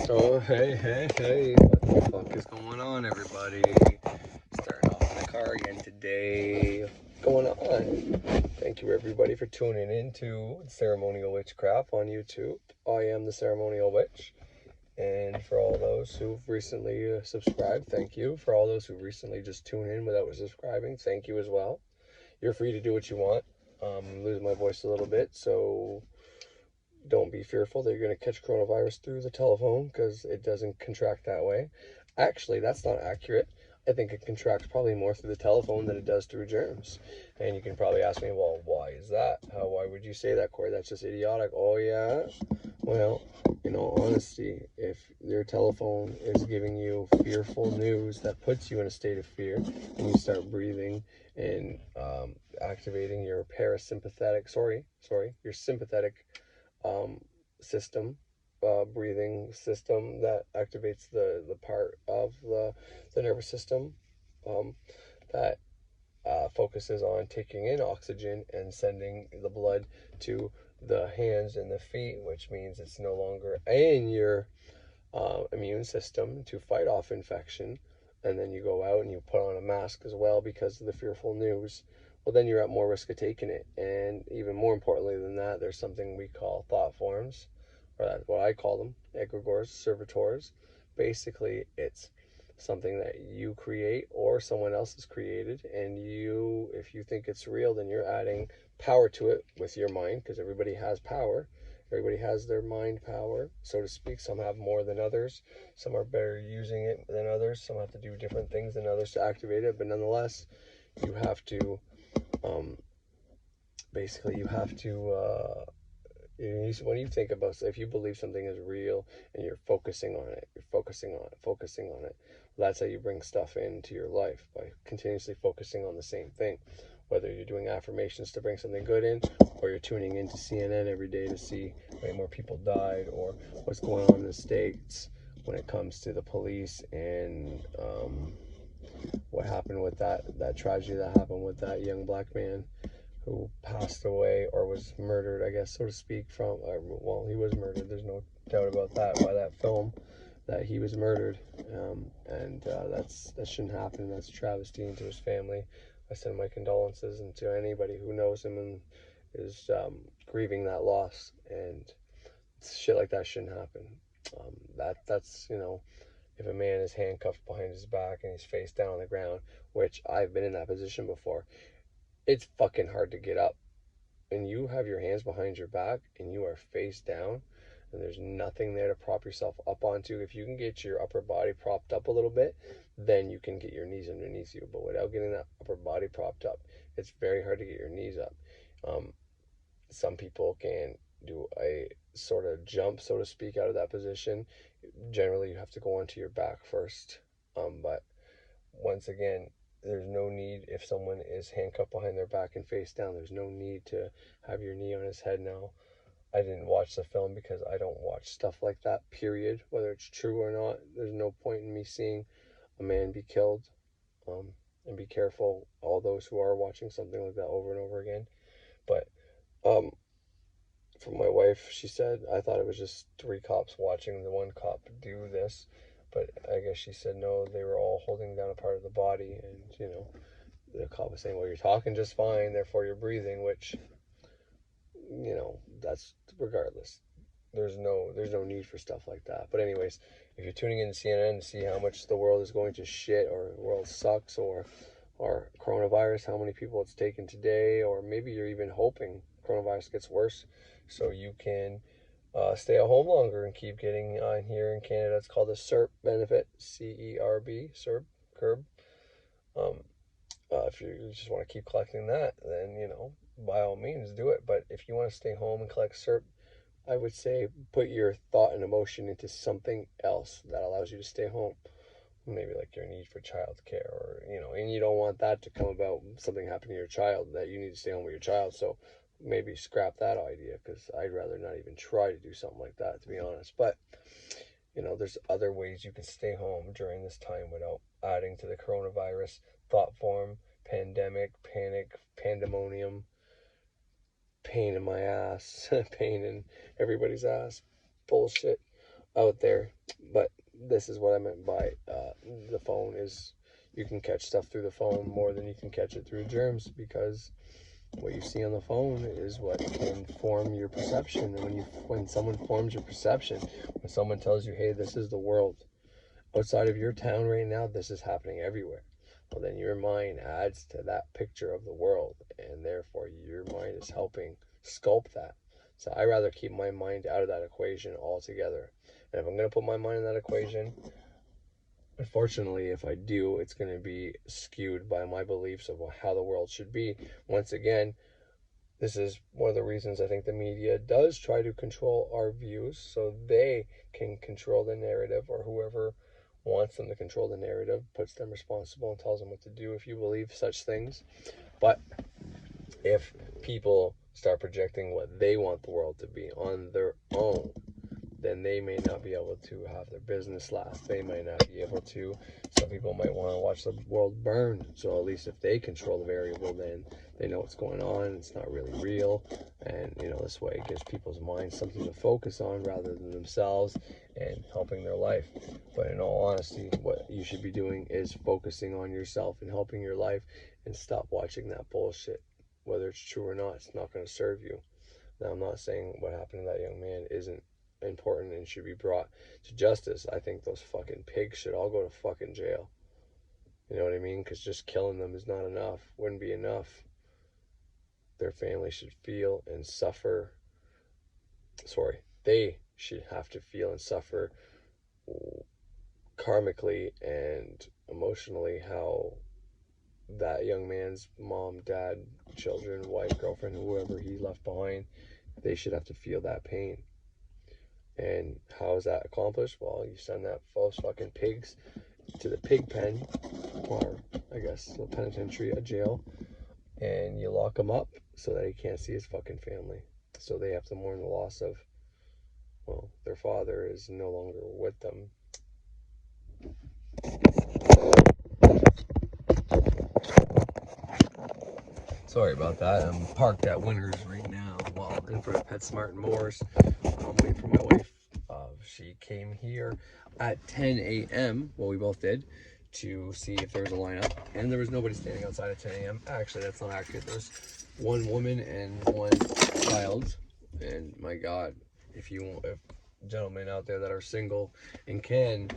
So, hey, what the fuck is going on, everybody? Starting off in the car again today. What's going on? Thank you, everybody, for tuning in to Ceremonial Witchcraft on YouTube. I am the Ceremonial Witch. And for all those who've recently subscribed, thank you. For all those who recently just tuned in without subscribing, thank you as well. You're free to do what you want. I'm losing my voice a little bit, so don't be fearful that you're going to catch coronavirus through the telephone, because it doesn't contract that way. Actually, that's not accurate. I think it contracts probably more through the telephone than it does through germs. And you can probably ask me, well, why is that? Why would you say that, Corey? That's just idiotic. Oh, yeah? Well, in all honesty, if your telephone is giving you fearful news that puts you in a state of fear, and you start breathing and activating your your sympathetic system, breathing system that activates the part of the nervous system that focuses on taking in oxygen and sending the blood to the hands and the feet, which means it's no longer in your immune system to fight off infection. And then you go out and you put on a mask as well because of the fearful news. Well, then you're at more risk of taking it. And even more importantly than that, there's something we call thought forms, or that's what I call them, egregores, servitors. Basically, it's something that you create or someone else has created, and you, if you think it's real, then you're adding power to it with your mind, because everybody has power. Everybody has their mind power, so to speak. Some have more than others. Some are better using it than others. Some have to do different things than others to activate it. But nonetheless, you have to, basically, you have to, when you think about, if you believe something is real and you're focusing on it, focusing on it, that's how you bring stuff into your life, by continuously focusing on the same thing. Whether you're doing affirmations to bring something good in, or you're tuning into CNN every day to see how many more people died, or what's going on in the States when it comes to the police, and what happened with that tragedy that happened with that young black man who passed away, or was murdered, I guess, so to speak, from, well, he was murdered, there's no doubt about that, by that film, that he was murdered. And that shouldn't happen. That's a travesty. And to his family, I send my condolences, and to anybody who knows him and is grieving that loss. And shit like that shouldn't happen. That's, if a man is handcuffed behind his back and he's face down on the ground, which I've been in that position before, it's fucking hard to get up. And you have your hands behind your back and you are face down, and there's nothing there to prop yourself up onto. If you can get your upper body propped up a little bit, then you can get your knees underneath you. But without getting that upper body propped up, it's very hard to get your knees up. Some people can do a sort of jump, so to speak, out of that position. Generally, you have to go onto your back first. But once again, there's no need, if someone is handcuffed behind their back and face down, there's no need to have your knee on his head. Now, I didn't watch the film because I don't watch stuff like that, period. Whether it's true or not, there's no point in me seeing a man be killed. And be careful, all those who are watching something like that over and over again. But from my wife, she said, I thought it was just 3 cops watching the one cop do this. But I guess she said no, they were all holding down a part of the body. And, the cop was saying, well, you're talking just fine, therefore you're breathing, which, that's regardless. There's no need for stuff like that. But anyways, if you're tuning in to CNN to see how much the world is going to shit, or the world sucks, or coronavirus, how many people it's taken today, or maybe you're even hoping coronavirus gets worse so you can stay at home longer and keep getting, here in Canada, it's called the CERB benefit, CERB, CERB, CERB. If you just want to keep collecting that, then, by all means do it. But if you want to stay home and collect CERB, I would say put your thought and emotion into something else that allows you to stay home. Maybe like your need for childcare, or, and you don't want that to come about, something happening to your child that you need to stay home with your child. So maybe scrap that idea, because I'd rather not even try to do something like that, to be honest. But, there's other ways you can stay home during this time without adding to the coronavirus thought form, pandemic, panic, pandemonium, pain in my ass, pain in everybody's ass, bullshit. out there. But this is what I meant by the phone is, you can catch stuff through the phone more than you can catch it through germs, because what you see on the phone is what can form your perception. And when someone forms your perception, when someone tells you, hey, this is the world outside of your town right now, this is happening everywhere, well, then your mind adds to that picture of the world, and therefore your mind is helping sculpt that. So I rather keep my mind out of that equation altogether. And if I'm going to put my mind in that equation, unfortunately, if I do, it's going to be skewed by my beliefs of how the world should be. Once again, this is one of the reasons I think the media does try to control our views, so they can control the narrative, or whoever wants them to control the narrative puts them responsible and tells them what to do if you believe such things. But if people start projecting what they want the world to be on their own, then they may not be able to have their business last. They might not be able to. Some people might want to watch the world burn. So at least if they control the variable, then they know what's going on. It's not really real. And, this way it gives people's minds something to focus on rather than themselves and helping their life. But in all honesty, what you should be doing is focusing on yourself and helping your life, and stop watching that bullshit. Whether it's true or not, it's not going to serve you. Now, I'm not saying what happened to that young man isn't important and should be brought to justice. I think those fucking pigs should all go to fucking jail. You know what I mean? Because just killing them is not enough. Wouldn't be enough. Their family should feel and suffer. They should have to feel and suffer karmically and emotionally how that young man's mom, dad, children, wife, girlfriend, whoever he left behind, they should have to feel that pain. And how is that accomplished? Well, you send those fucking pigs to the pig pen, or I guess a penitentiary, a jail, and you lock him up so that he can't see his fucking family. So they have to mourn the loss of, well, their father is no longer with them. Sorry about that. I'm parked at Winners right now, in front of PetSmart and Moore's. I'm waiting for my wife. She came here at 10 a.m. Well, we both did, to see if there was a lineup, and there was nobody standing outside at 10 a.m. Actually, that's not accurate. There's one woman and one child. And my God, if gentlemen out there that are single and can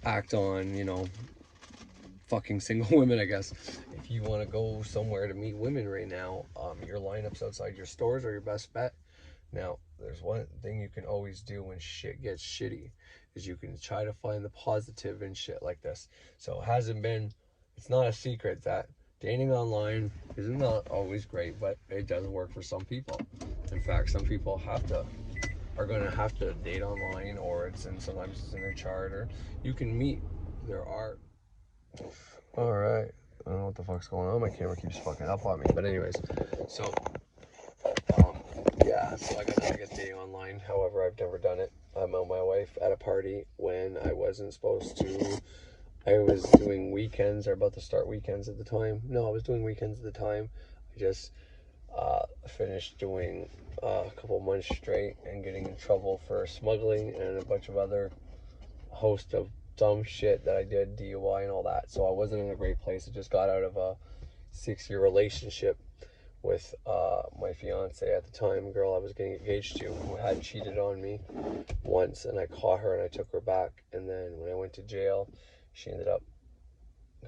act on, fucking single women, I guess. If you want to go somewhere to meet women right now, your lineups outside your stores are your best bet. Now, there's one thing you can always do when shit gets shitty, is you can try to find the positive in shit like this. So it's not a secret that dating online is not always great, but it does work for some people. In fact, some people are going to have to date online, or sometimes it's in their chart, or you can meet. Alright, I don't know what the fuck's going on. My camera keeps fucking up on me. But anyways, so so I got dating online. However, I've never done it. I met my wife at a party when I wasn't supposed to. I was doing weekends, or about to start weekends at the time. No, I was doing weekends at the time. I just finished doing a couple months straight and getting in trouble for smuggling and a bunch of other host of dumb shit that I did, DUI and all that. So I wasn't in a great place. I just got out of a 6-year relationship with my fiance at the time, girl I was getting engaged to, who had cheated on me once, and I caught her and I took her back. And then when I went to jail, she ended up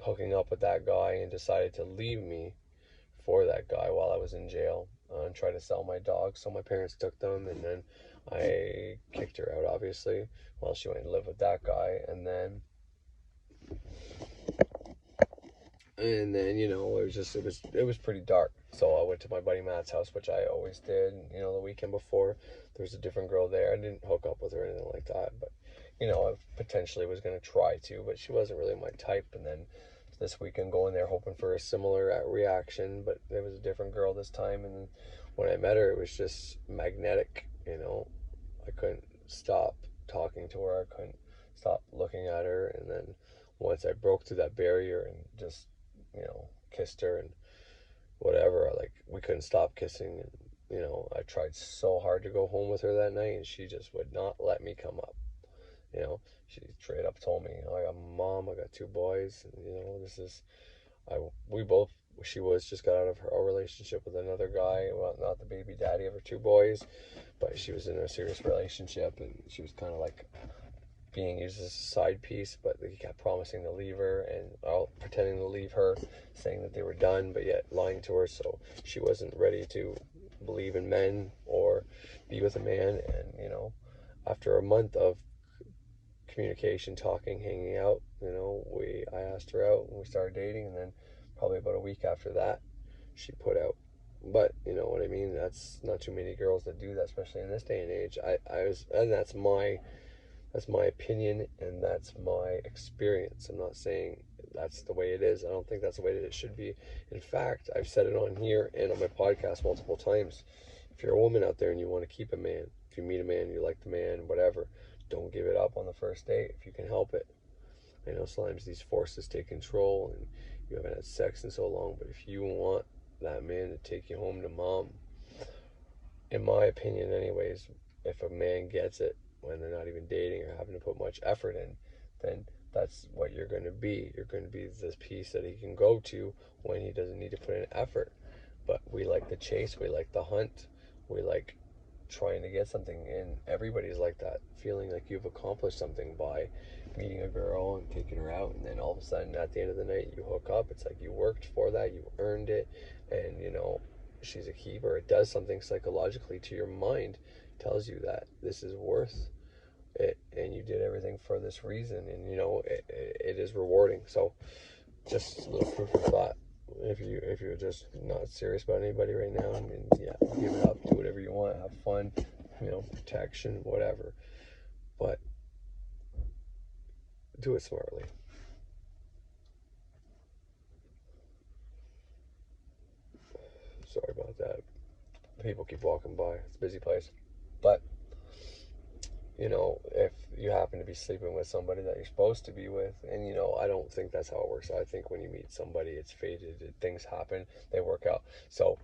hooking up with that guy and decided to leave me for that guy while I was in jail, and tried to sell my dogs. So my parents took them, and then I kicked her out, obviously, while she went and lived with that guy. And then it was pretty dark. So I went to my buddy Matt's house, which I always did, the weekend before. There was a different girl there. I didn't hook up with her or anything like that, but I potentially was going to try to, but she wasn't really my type. And then this weekend going there hoping for a similar reaction, but there was a different girl this time. And when I met her, it was just magnetic. I couldn't stop talking to her. I couldn't stop looking at her. And then once I broke through that barrier and just kissed her and whatever, we couldn't stop kissing. And I tried so hard to go home with her that night, and she just would not let me come up. You know, she straight up told me, you know, I got a mom, I got 2 boys, and you know, this is, we both, she was just got out of a relationship with another guy, well, not the baby daddy of her 2 boys, but she was in a serious relationship, and she was kind of like being used as a side piece, but he kept promising to leave her and pretending to leave her, saying that they were done, but yet lying to her, so she wasn't ready to believe in men or be with a man. And you know, after a month of communication, talking, hanging out, you know, I asked her out and we started dating, and then probably about a week after that she put out. But you know what I mean, that's not too many girls that do that, especially in this day and age. And that's my opinion and that's my experience. I'm not saying that's the way it is. I don't think that's the way that it should be. In fact, I've said it on here and on my podcast multiple times. If you're a woman out there and you want to keep a man, if you meet a man, you like the man, whatever, don't give it up on the first date if you can help it. I know sometimes these forces take control and you haven't had sex in so long, but if you want that man to take you home to mom, in my opinion anyways, if a man gets it when they're not even dating or having to put much effort in, then that's what you're going to be. You're going to be this piece that he can go to when he doesn't need to put in effort. But we like the chase, we like the hunt, we like trying to get something, and everybody's like that, feeling like you've accomplished something by meeting a girl and taking her out, and then all of a sudden at the end of the night you hook up. It's like you worked for that, you earned it, and you know, she's a keeper. It does something psychologically to your mind, tells you that this is worth it and you did everything for this reason, and you know, it is rewarding. So just a little food for thought. If you're just not serious about anybody right now, I mean, yeah, give it up, do whatever you want, have fun, you know, protection, whatever, but do it smartly. Sorry about that. People keep walking by. It's a busy place, but you know, if you happen to be sleeping with somebody that you're supposed to be with, and you know, I don't think that's how it works. I think when you meet somebody, it's fated, things happen, they work out. So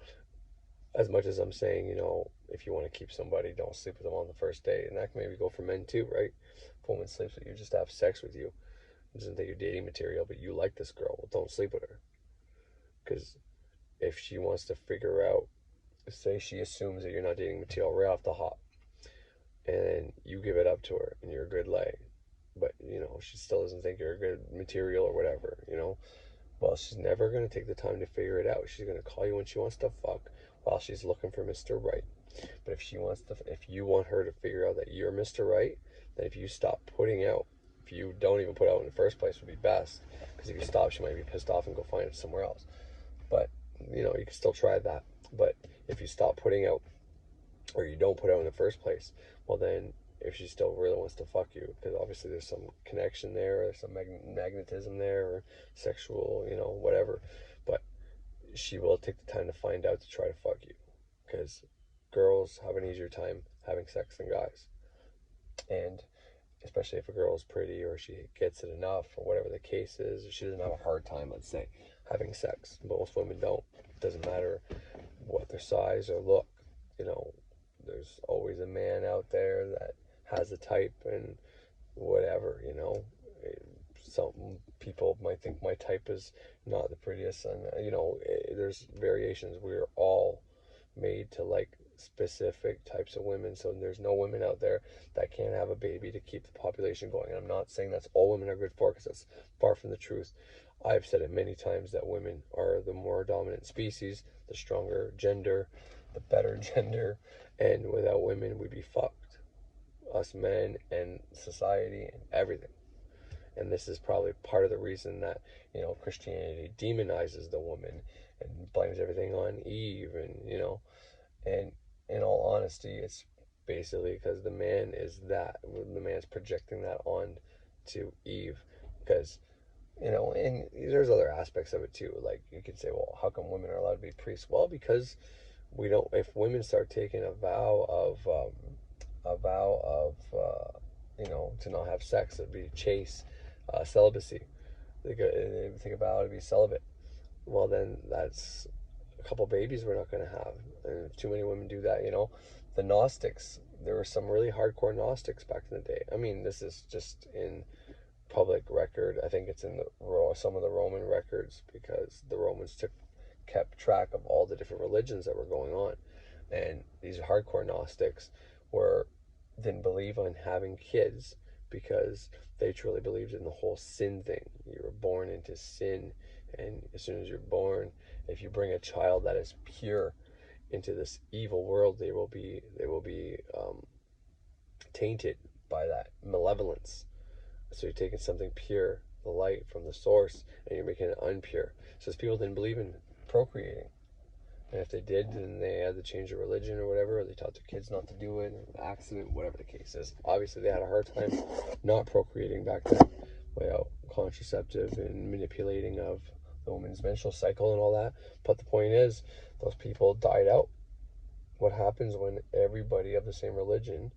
as much as I'm saying, you know, if you want to keep somebody, don't sleep with them on the first date. And that can maybe go for men too, right? If a woman sleeps with you just to have sex with you, doesn't think you're dating material, but you like this girl, well, don't sleep with her. Because if she wants to figure out, say she assumes that you're not dating material right off the hop, and you give it up to her and you're a good lay, but you know, she still doesn't think you're a good material or whatever, you know, well, she's never going to take the time to figure it out. She's going to call you when she wants to fuck while she's looking for Mr. Right. But if you want her to figure out that you're Mr. Right, then if you stop putting out, if you don't even put out in the first place, would be best. Because if you stop, she might be pissed off and go find it somewhere else. But you know, you can still try that. But if you stop putting out, or you don't put out in the first place, well then, if she still really wants to fuck you, because obviously there's some connection there, or some magnetism there, or sexual, you know, whatever, but she will take the time to find out to try to fuck you, because girls have an easier time having sex than guys. And especially if a girl is pretty or she gets it enough or whatever the case is, or she doesn't have a hard time, let's say, having sex. Most women don't. It doesn't matter what their size or look, you know, there's always a man out there that has a type and whatever, you know. Some people might think my type is not the prettiest, and you know, there's variations. We're all made to like specific types of women, so there's no women out there that can't have a baby to keep the population going. And I'm not saying that's all women are good for, because that's far from the truth. I've said it many times that women are the more dominant species, the stronger gender, the better gender, and without women we'd be fucked, us men and society and everything. And this is probably part of the reason that, you know, Christianity demonizes the woman and blames everything on Eve, and you know, and in all honesty, it's basically because the man's projecting that on to Eve. Because, you know, and there's other aspects of it too. Like you could say, well, how come women are allowed to be priests? Well, because we don't. If women start taking a vow of you know, to not have sex, it'd be chaste, celibacy. They think about it to be celibate. Well, then that's a couple babies we're not going to have. And if too many women do that, you know, the Gnostics there were some really hardcore Gnostics back in the day. I mean, this is just in public record. I think it's in some of the Roman records, because the Romans kept track of all the different religions that were going on. And these hardcore Gnostics didn't believe on having kids, because they truly believed in the whole sin thing. You were born into sin, and as soon as you're born, if you bring a child that is pure into this evil world, they will be tainted by that malevolence. So you're taking something pure, the light from the source, and you're making it unpure. So people didn't believe in procreating. And if they did, then they had to change their religion or whatever, or they taught their kids not to do it, accident, whatever the case is. Obviously, they had a hard time not procreating back then without contraceptive and manipulating of the woman's menstrual cycle and all that. But the point is, those people died out. What happens when everybody of the same religion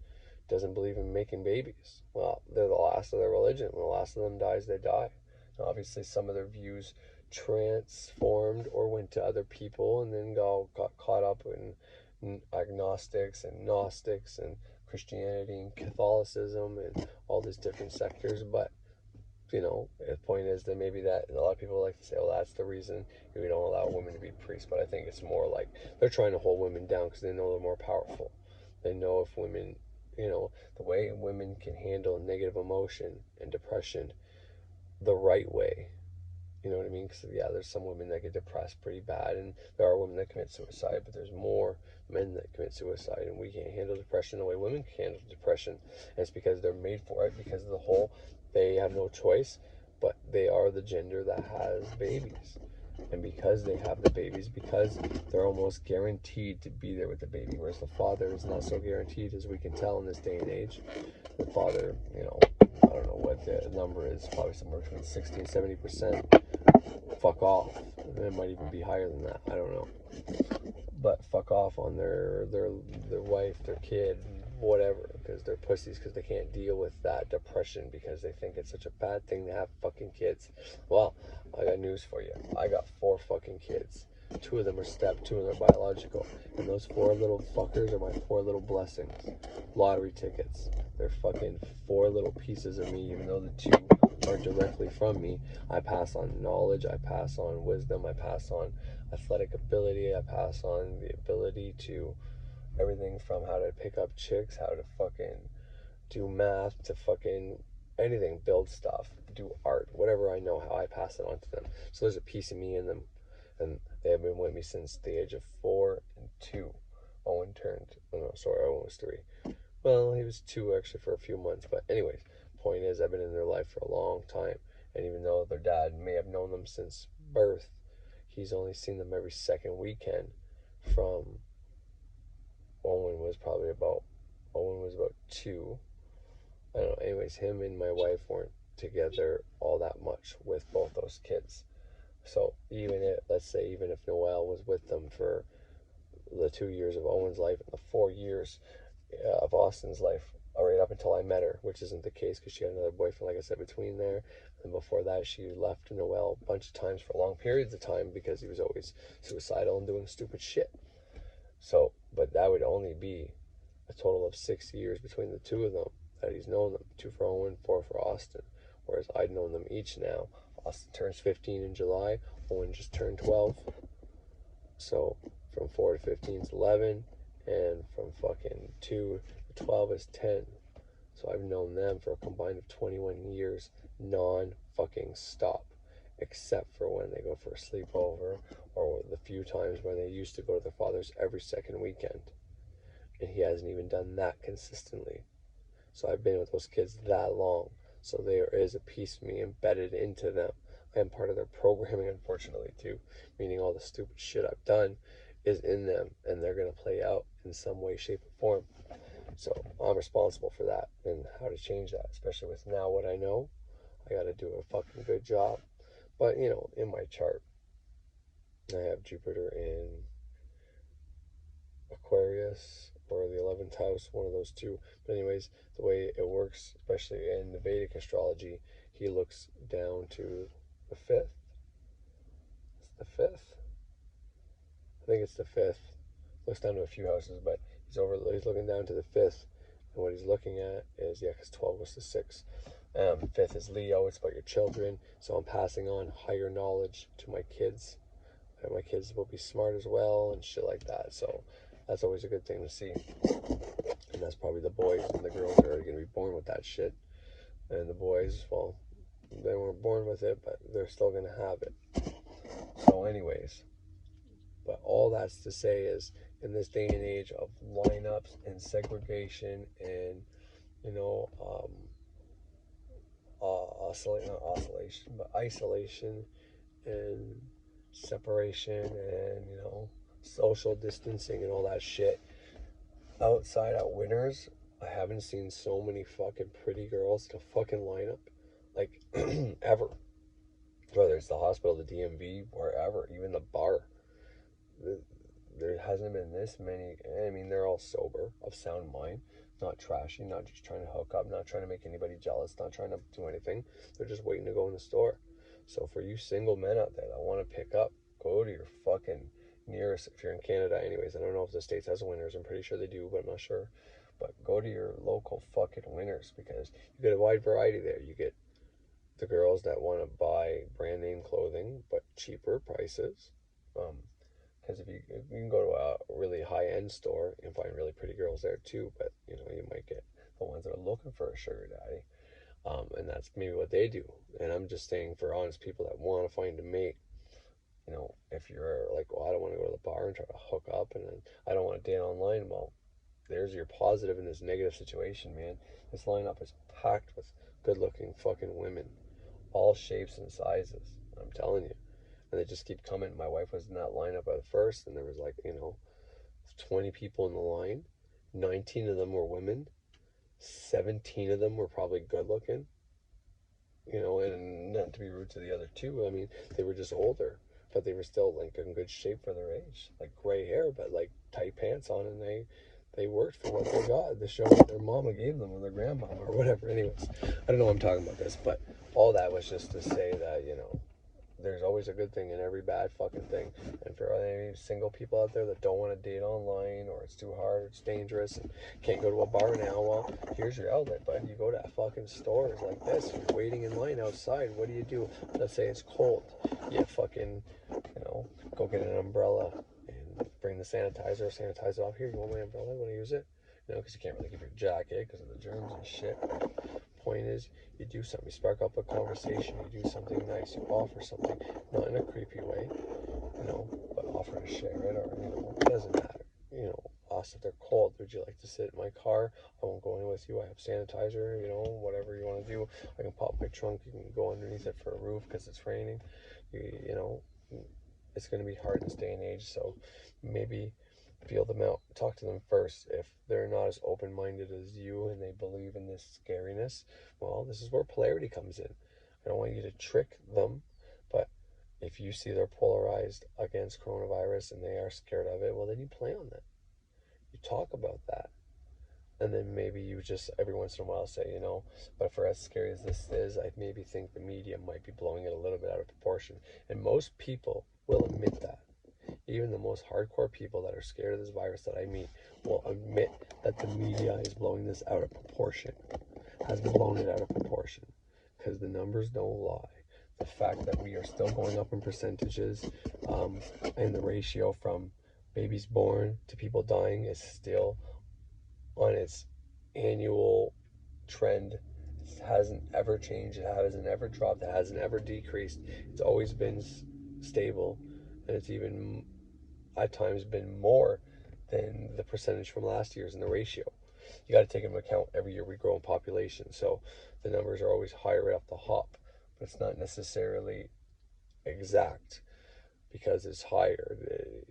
doesn't believe in making babies? Well, they're the last of their religion. When the last of them dies, they die. Now, obviously, some of their views transformed or went to other people, and then got caught up in agnostics and Gnostics and Christianity and Catholicism and all these different sectors. But the point is that maybe that a lot of people like to say, well, that's the reason we don't allow women to be priests. But I think it's more like they're trying to hold women down because they know they're more powerful. They know if women, the way women can handle negative emotion and depression the right way. You know what I mean? Because, yeah, there's some women that get depressed pretty bad, and there are women that commit suicide, but there's more men that commit suicide, and we can't handle depression the way women can handle depression. And it's because they're made for it, because of the whole, they have no choice, but they are the gender that has babies. And because they have the babies, because they're almost guaranteed to be there with the baby, whereas the father is not so guaranteed, as we can tell in this day and age. The father, I don't know what the number is, probably somewhere between 60 and 70%. Fuck off. It might even be higher than that. I don't know. But fuck off on their wife, their kid, whatever, because they're pussies, because they can't deal with that depression, because they think it's such a bad thing to have fucking kids. Well, I got news for you. I got 4 fucking kids. 2 of them are step, 2 of them are biological. And those 4 little fuckers are my 4 little blessings. Lottery tickets. They're fucking 4 little pieces of me, even though the 2 are directly from me. I pass on knowledge, I pass on wisdom, I pass on athletic ability, I pass on the ability to everything from how to pick up chicks, how to fucking do math, to fucking anything, build stuff, do art, whatever I know how, I pass it on to them. So there's a piece of me in them, and they have been with me since the age of 4 and 2. Owen was 3. Well, he was 2 actually for a few months, but anyways, point is, I've been in their life for a long time, and even though their dad may have known them since birth, he's only seen them every second weekend. From Owen was about 2. I don't know. Anyways, him and my wife weren't together all that much with both those kids. So even if Noelle was with them for the 2 years of Owen's life and the 4 years of Austin's life, right up until I met her, which isn't the case because she had another boyfriend, like I said, between there. And before that, she left Noelle a bunch of times for long periods of time because he was always suicidal and doing stupid shit. So, but that would only be a total of 6 years between the 2 of them that he's known them. 2 for Owen, 4 for Austin. Whereas I'd known them each now. Austin turns 15 in July. Owen just turned 12. So from 4 to 15 is 11. And from fucking 2 to 12 is 10. So I've known them for a combined of 21 years, non-fucking stop. Except for when they go for a sleepover, or the few times when they used to go to their father's every second weekend. And he hasn't even done that consistently. So I've been with those kids that long. So there is a piece of me embedded into them. I am part of their programming, unfortunately, too. Meaning all the stupid shit I've done is in them, and they're going to play out in some way, shape, or form. So I'm responsible for that and how to change that, especially with now what I know. I got to do a fucking good job. But, in my chart, I have Jupiter in Aquarius or the 11th house, one of those 2. But anyways, the way it works, especially in the Vedic astrology, he looks down to the 5th. It's the 5th. I think it's the 5th. Looks down to a few houses, but he's looking down to the 5th, And what he's looking at is, yeah, because 12 goes to 6. 5th is Leo. It's about your children. So I'm passing on higher knowledge to my kids. And my kids will be smart as well and shit like that. So that's always a good thing to see. And that's probably the boys, and the girls are already going to be born with that shit. And the boys, well, they weren't born with it, but they're still going to have it. So anyways, but all that's to say is, in this day and age of lineups and segregation and, you know, isolation and separation and, you know, social distancing and all that shit, outside at Winners, I haven't seen so many fucking pretty girls to fucking lineup, like, ever. Whether it's the hospital, the DMV, wherever, even the bar. There hasn't been this many. I mean, they're all sober, of sound mind, not trashy, not just trying to hook up, not trying to make anybody jealous, not trying to do anything. They're just waiting to go in the store. So for you single men out there that want to pick up, go to your fucking nearest, if you're in Canada anyways. I don't know if the States has Winners. I'm pretty sure they do, but I'm not sure. But go to your local fucking Winners, because you get a wide variety there. You get the girls that want to buy brand name clothing but cheaper prices. Because if you can go to a really high end store and find really pretty girls there too, but you know, you might get the ones that are looking for a sugar daddy, and that's maybe what they do. And I'm just saying, for honest people that want to find a mate, you know, if you're like, well, I don't want to go to the bar and try to hook up, and then I don't want to date online, well, there's your positive in this negative situation, man. This lineup is packed with good looking fucking women, all shapes and sizes. I'm telling you. And they just keep coming. My wife was in that lineup at first, and there was like, you know, 20 people in the line. 19 of them were women. 17 of them were probably good looking. You know, and not to be rude to the other two, I mean, they were just older, but they were still like in good shape for their age. Like gray hair, but like tight pants on, and they worked for what they got. The show what their mama gave them, or their grandmama, or whatever. Anyways, I don't know why I'm talking about this, but all that was just to say that, you know, there's always a good thing in every bad fucking thing. And for any single people out there that don't want to date online, or it's too hard, it's dangerous, and can't go to a bar now, well, here's your outlet, bud. You go to fucking stores like this. You're waiting in line outside. What do? Let's say it's cold. You fucking, you know, go get an umbrella and bring the sanitizer. Sanitize off. Here, you want my umbrella? Want to use it? You know, because you can't really give your jacket because of the germs and shit. Point is, you do something, you spark up a conversation, you do something nice, you offer something, not in a creepy way, you know, but offer to share it, or, you know, it doesn't matter. You know, ask if they're cold. Would you like to sit in my car? I won't go in with you. I have sanitizer, you know, whatever you want to do. I can pop my trunk. You can go underneath it for a roof because it's raining. You know, it's going to be hard in this day and age, so maybe feel them out, talk to them first. If they're not as open-minded as you and they believe in this scariness, well, this is where polarity comes in. I don't want you to trick them, but if you see they're polarized against coronavirus and they are scared of it, well, then you play on that. You talk about that. And then maybe you just every once in a while say, you know, but for as scary as this is, I maybe think the media might be blowing it a little bit out of proportion. And most people will admit that. Even the most hardcore people that are scared of this virus that I meet will admit that the media is blowing this out of proportion, has blown it out of proportion, because the numbers don't lie. The fact that we are still going up in percentages, and the ratio from babies born to people dying is still on its annual trend. It hasn't ever changed. It hasn't ever dropped. It hasn't ever decreased. It's always been stable, and it's even at times been more than the percentage from last year's in the ratio. You got to take into account every year we grow in population, so the numbers are always higher right off the hop, but it's not necessarily exact because it's higher.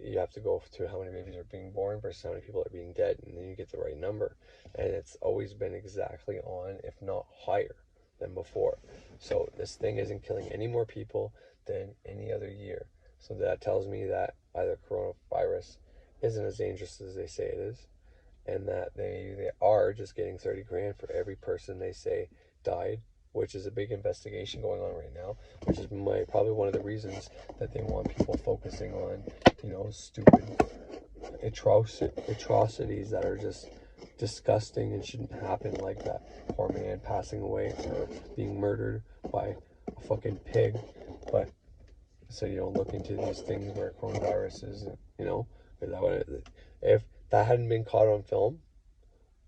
You have to go to how many babies are being born versus how many people are being dead, and then you get the right number. And it's always been exactly on, if not higher than before. So this thing isn't killing any more people than any other year. So that tells me that either coronavirus isn't as dangerous as they say it is, and that they are just getting 30 grand for every person they say died, which is a big investigation going on right now, which is probably one of the reasons that they want people focusing on, you know, stupid atrocities that are just disgusting and shouldn't happen, like that poor man passing away or being murdered by a fucking pig. But so you don't look into these things where coronavirus is, you know, if that hadn't been caught on film,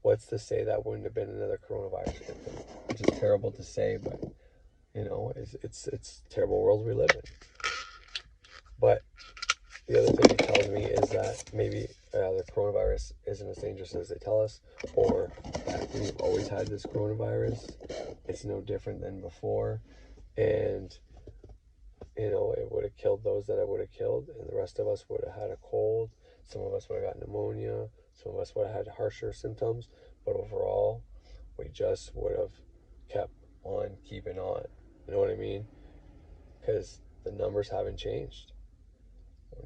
what's to say that wouldn't have been another coronavirus victim? Which is terrible to say, but you know, it's a terrible world we live in. But the other thing it tells me is that maybe the coronavirus isn't as dangerous as they tell us, or that we've always had this coronavirus. It's no different than before, and you know, it would have killed those that it would have killed, and the rest of us would have had a cold. Some of us would have got pneumonia. Some of us would have had harsher symptoms, but overall, we just would have kept on keeping on. You know what I mean? Because the numbers haven't changed.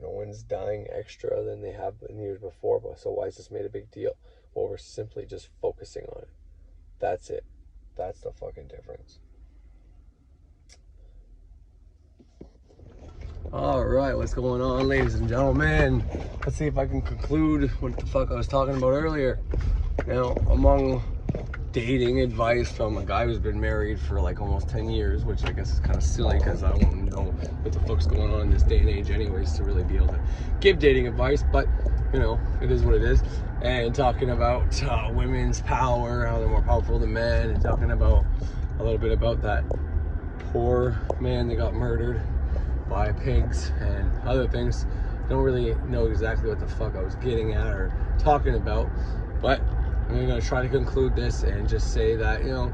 No one's dying extra than they have in years before, but so why is this made a big deal? Well, we're simply just focusing on it. That's it. That's the fucking difference. All right, what's going on, ladies and gentlemen? Let's see if I can conclude what the fuck I was talking about earlier. Now, among dating advice from a guy who's been married for like almost 10 years, which I guess is kind of silly because I don't know what the fuck's going on in this day and age anyways to really be able to give dating advice, but you know, it is what it is. And talking about women's power, how they're more powerful than men, and talking about a little bit about that poor man that got murdered by pigs and other things. Don't really know exactly what the fuck I was getting at or talking about, but I'm going to try to conclude this and just say that, you know,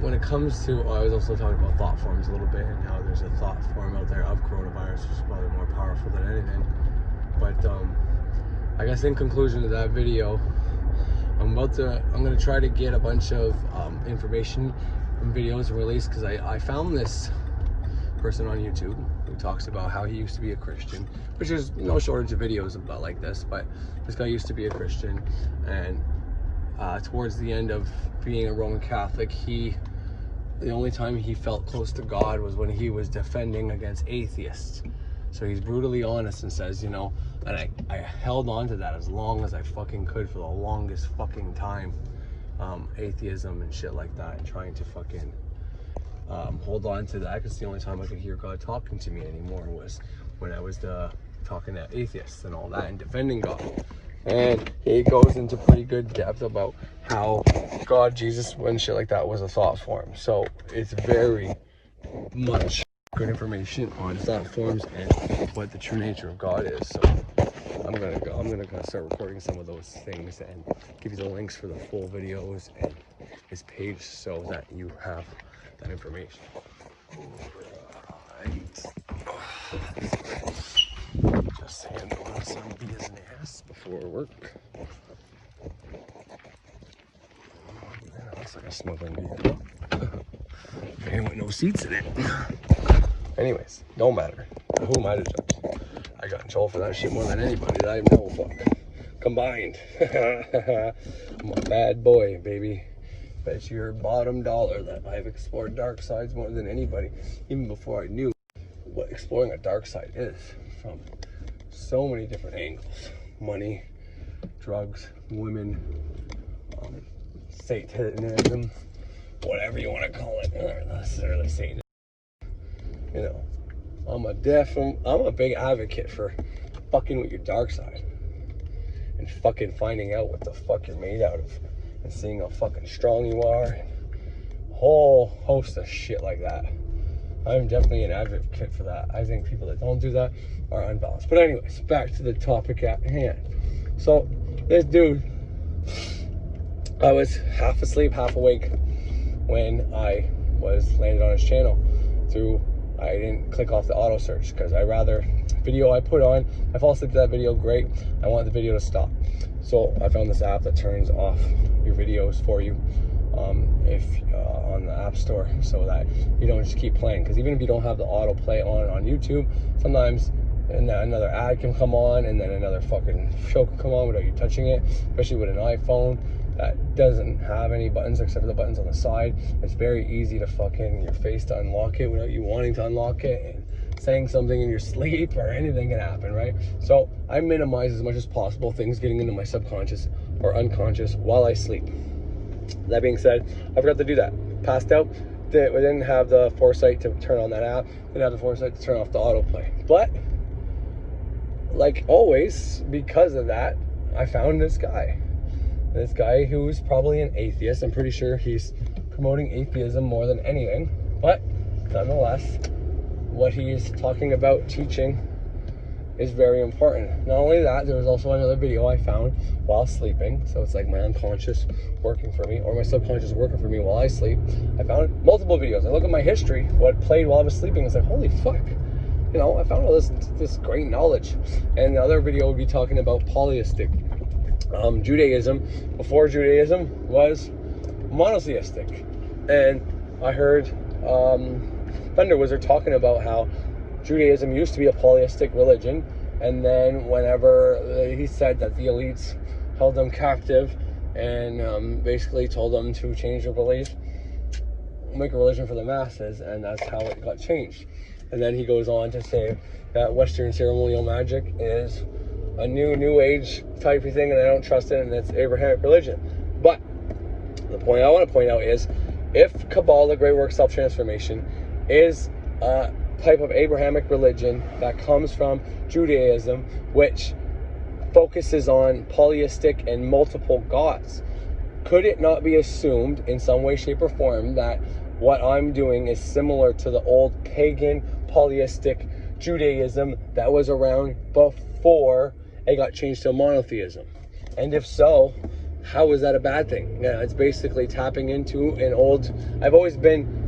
when it comes to, I was also talking about thought forms a little bit and how there's a thought form out there of coronavirus, which is probably more powerful than anything. But I guess in conclusion to that video, I'm going to try to get a bunch of information and videos released, because I found this person on YouTube who talks about how he used to be a Christian, which is no shortage of videos about like this, but this guy used to be a Christian, and towards the end of being a Roman Catholic, the only time he felt close to God was when he was defending against atheists. So he's brutally honest and says, you know, and I held on to that as long as I fucking could for the longest fucking time, atheism and shit like that, and trying to fucking hold on to that, because the only time I could hear God talking to me anymore was when I was talking to atheists and all that and defending God. And he goes into pretty good depth about how God, Jesus, and shit like that was a thought form. So it's very much good information on thought forms and what the true nature of God is. So I'm gonna start recording some of those things and give you the links for the full videos and his page so that you have that information. Right. Just handling some business before work. That looks like a smuggling vehicle. Van with no seats in it. Anyways, don't matter. Who am I to judge? I got in trouble for that shit more than anybody that I know. Fuck. Combined. I'm a bad boy, baby. Bet your bottom dollar that I've explored dark sides more than anybody, even before I knew what exploring a dark side is, from so many different angles. Money, drugs, women, Satanism, whatever you want to call it, or not necessarily Satan. You know, I'm a big advocate for fucking with your dark side and fucking finding out what the fuck you're made out of and seeing how fucking strong you are and a whole host of shit like that. I'm definitely an advocate for that. I think people that don't do that are unbalanced. But anyways, back to the topic at hand. So this dude, I was half asleep, half awake when I was landed on his channel I didn't click off the auto search, because video I put on, I fall asleep to that video, great, I want the video to stop. So I found this app that turns off your videos for you on the App Store, so that you don't just keep playing. Because even if you don't have the auto play on YouTube, sometimes another ad can come on, and then another fucking show can come on without you touching it, especially with an iPhone that doesn't have any buttons except for the buttons on the side. It's very easy to your face to unlock it without you wanting to unlock it, and saying something in your sleep or anything can happen, right? So I minimize as much as possible things getting into my subconscious or unconscious while I sleep. That being said, I forgot to do that. Passed out. We didn't have the foresight to turn on that app. Didn't have the foresight to turn off the autoplay. But, like always, because of that, I found this guy. This guy who's probably an atheist. I'm pretty sure he's promoting atheism more than anything. But, nonetheless, what he is talking about teaching is very important. Not only that, there was also another video I found while sleeping. So it's like my unconscious working for me, or my subconscious working for me while I sleep. I found multiple videos. I look at my history, what played while I was sleeping. It's like, holy fuck. You know, I found all this great knowledge. And the other video would be talking about polytheistic Judaism. Before Judaism was monotheistic. And I heard Thunder Wizard talking about how Judaism used to be a polytheistic religion, and then whenever he said that the elites held them captive and basically told them to change their belief, make a religion for the masses, and that's how it got changed. And then he goes on to say that Western ceremonial magic is a new age type of thing, and I don't trust it, and it's Abrahamic religion. But the point I want to point out is, if Kabbalah, Great Work Self-Transformation, is a type of Abrahamic religion that comes from Judaism, which focuses on polytheistic and multiple gods, could it not be assumed in some way, shape, or form that what I'm doing is similar to the old pagan polytheistic Judaism that was around before it got changed to monotheism? And if so, how is that a bad thing? Yeah, it's basically tapping into an old... I've always been...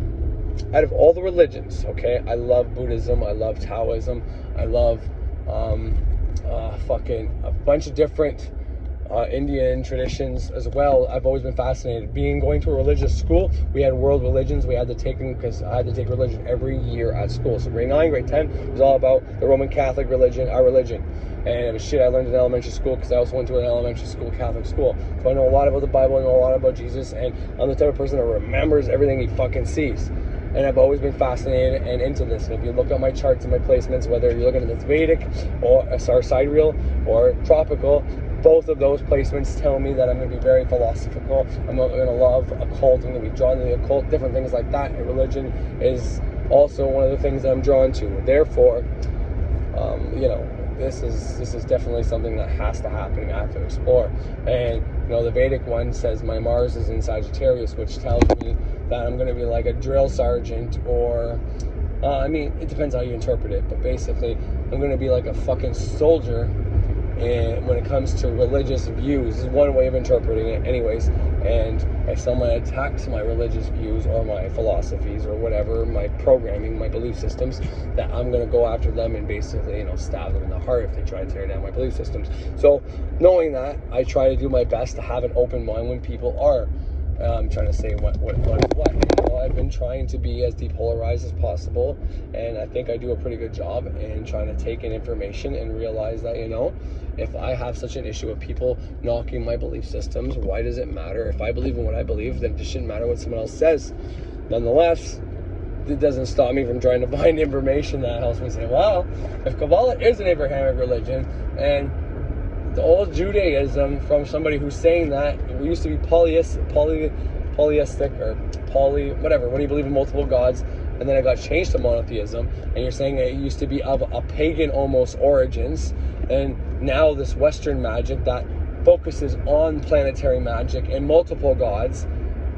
Out of all the religions, okay, I love Buddhism, I love Taoism, I love fucking a bunch of different Indian traditions as well. I've always been fascinated. Going to a religious school, we had world religions. We had to take them because I had to take religion every year at school. So grade 9, grade 10 was all about the Roman Catholic religion, our religion. And it was shit I learned in elementary school because I also went to an elementary school, Catholic school. So I know a lot about the Bible, I know a lot about Jesus, and I'm the type of person that remembers everything he fucking sees. And I've always been fascinated and into this. And if you look at my charts and my placements, whether you're looking at this Vedic or sidereal or tropical, both of those placements tell me that I'm going to be very philosophical. I'm going to love occult. I'm going to be drawn to the occult, different things like that. And religion is also one of the things that I'm drawn to. Therefore, you know, this is definitely something that has to happen. I have to explore. And you know, the Vedic one says my Mars is in Sagittarius, which tells me that I'm going to be like a drill sergeant, or I mean, it depends how you interpret it, but basically I'm going to be like a fucking soldier. And when it comes to religious views, is one way of interpreting it anyways. And if someone attacks my religious views or my philosophies or whatever, my programming, my belief systems, that I'm going to go after them and basically, you know, stab them in the heart if they try to tear down my belief systems. So knowing that, I try to do my best to have an open mind when people are trying to say what. You know, I've been trying to be as depolarized as possible, and I think I do a pretty good job in trying to take in information and realize that, you know, if I have such an issue with people knocking my belief systems, why does it matter? If I believe in what I believe, then it shouldn't matter what someone else says. Nonetheless, it doesn't stop me from trying to find information that helps me say, well, if Kabbalah is an Abrahamic religion, and the old Judaism from somebody who's saying that it used to be polytheistic or whatever, when you believe in multiple gods, and then it got changed to monotheism, and you're saying it used to be of a pagan almost origins, and now this Western magic that focuses on planetary magic and multiple gods,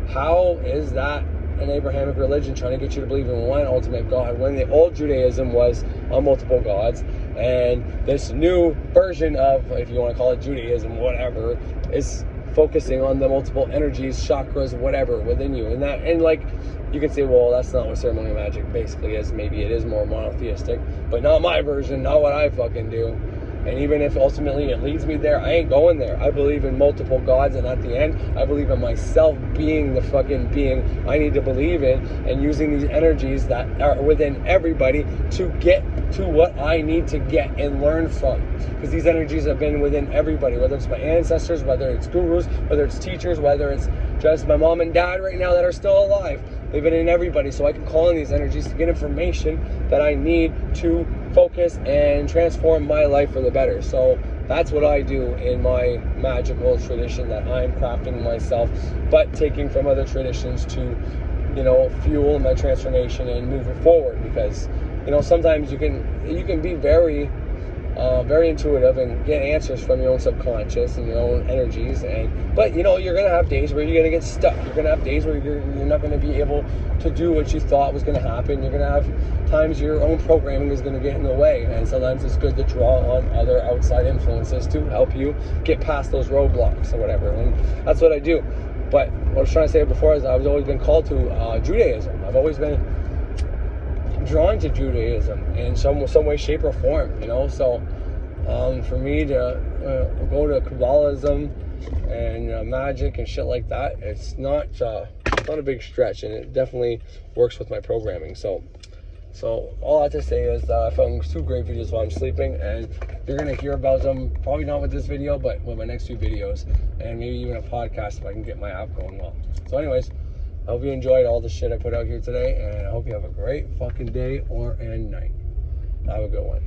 how is that an Abrahamic religion trying to get you to believe in one ultimate God when the old Judaism was on multiple gods? And this new version of, if you want to call it Judaism, whatever, is focusing on the multiple energies, chakras, whatever within you. And like, you can say, well, that's not what ceremonial magic basically is. Maybe it is more monotheistic, but not my version, not what I fucking do. And even if ultimately it leads me there, I ain't going there. I believe in multiple gods, and at the end, I believe in myself being the fucking being I need to believe in, and using these energies that are within everybody to get to what I need to get and learn from. Because these energies have been within everybody, whether it's my ancestors, whether it's gurus, whether it's teachers, whether it's just my mom and dad right now that are still alive. They've been in everybody, so I can call in these energies to get information that I need to focus and transform my life for the better. So That's what I do in my magical tradition that I'm crafting myself, but taking from other traditions to, fuel my transformation and move it forward. Because, sometimes you can be very intuitive and get answers from your own subconscious and your own energies, but you're gonna have days where you're gonna get stuck. You're gonna have days where you're not gonna be able to do what you thought was gonna happen. You're gonna have times your own programming is gonna get in the way, and sometimes it's good to draw on other outside influences to help you get past those roadblocks or whatever. And that's what I do. But what I was trying to say before is I've always been called to Judaism. I've always been drawn to Judaism in some way, shape, or form, so for me to go to Kabbalism and magic and shit like that, it's not a big stretch, and it definitely works with my programming. So all I have to say is I found 2 great videos while I'm sleeping, and you're going to hear about them, probably not with this video, but with my next 2 videos, and maybe even a podcast if I can get my app going well. So anyways, I hope you enjoyed all the shit I put out here today, and I hope you have a great fucking day and night. Have a good one.